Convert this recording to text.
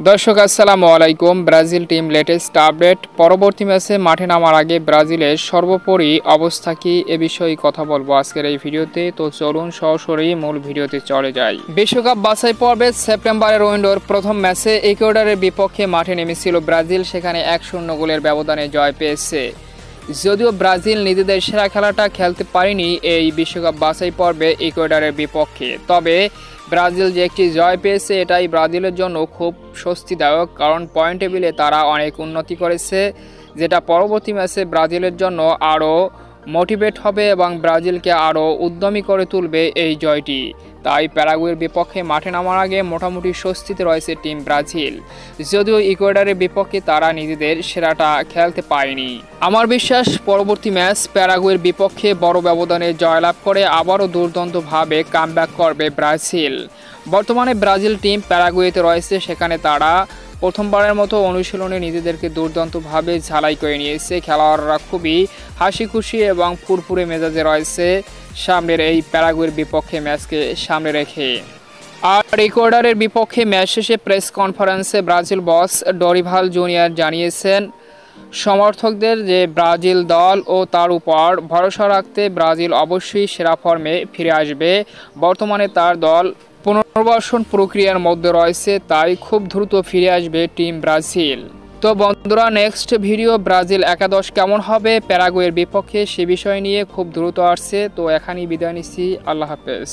দর্শক আসসালামু আলাইকুম। Brazil team latest update. পরবর্তী ম্যাচে মাঠে নামার আগে ব্রাজিলের সর্বোপরি অবস্থা কি এ বিষয়ে কথা বলবো আজকের এই ভিডিওতে। তো চলুন সরাসরি মূল ভিডিওতে চলে যাই। বিশ্বকাপ বাছাই পর্বে সেপ্টেম্বরের উইন্ডোর প্রথম ম্যাচে ইকুয়েডরের বিপক্ষে মাঠে নেমেছিল ব্রাজিল, সেখানে 1-0 গোলের ব্যবধানে জয় পেয়েছে। যদিও ব্রাজিল নিজেদের সেরা খেলাটা খেলতে পারেনি এই বিশ্বকাপ বাছাই পর্বে ইকুয়েডরের বিপক্ষে, তবে ব্রাজিল যে একটি জয় পেয়েছে এটাই ব্রাজিলের জন্য খুব স্বস্তিদায়ক, কারণ পয়েন্ট টেবিলে তারা অনেক উন্নতি করেছে, যেটা পরবর্তী ম্যাচে ব্রাজিলের জন্য আরও মোটিভেট হবে এবং ব্রাজিলকে আরও উদ্যমী করে তুলবে এই জয়টি। তাই প্যারাগুয়ের বিপক্ষে মাঠে নামার আগে মোটামুটি স্বস্তিতে রয়েছে টিম ব্রাজিল, যদিও ইকুয়েডরের বিপক্ষে তারা নিজেদের সেরাটা খেলতে পারেনি। আমার বিশ্বাস পরবর্তী ম্যাচ প্যারাগুয়ের বিপক্ষে বড় ব্যবধানে জয়লাভ করে আবারও দুর্দান্তভাবে কামব্যাক করবে ব্রাজিল। বর্তমানে ব্রাজিল টিম প্যারাগুয়েতে রয়েছে, সেখানে তারা প্রথমবারের মতো অনুশীলনে নিজেদেরকে দুর্দান্তভাবে ঝালাই করে নিয়েছে। খেলোয়াড়রা খুবই হাসি খুশি এবং ফুরফুরে মেজাজে রয়েছে সামনের এই প্যারাগুয়ের বিপক্ষে ম্যাচকে সামনে রেখে। আর ইকুয়েডরের বিপক্ষে ম্যাচ শেষে প্রেস কনফারেন্সে ব্রাজিল বস ডরিভাল জুনিয়র জানিয়েছেন সমর্থকদের যে ব্রাজিল দল ও তার উপর ভরসা রাখতে ব্রাজিল অবশ্যই সেরা ফর্মে ফিরে আসবে। বর্তমানে তার দল পুনর্বাসন প্রক্রিয়ার মধ্যে রয়েছে, তাই খুব দ্রুত ফিরে আসবে টিম ব্রাজিল। তো বন্ধুরা, নেক্সট ভিডিও ব্রাজিল একাদশ কেমন হবে প্যারাগুয়ের বিপক্ষে সে বিষয় নিয়ে খুব দ্রুত আসছে। তো এখানেই বিদায় নিচ্ছি, আল্লাহ হাফেজ।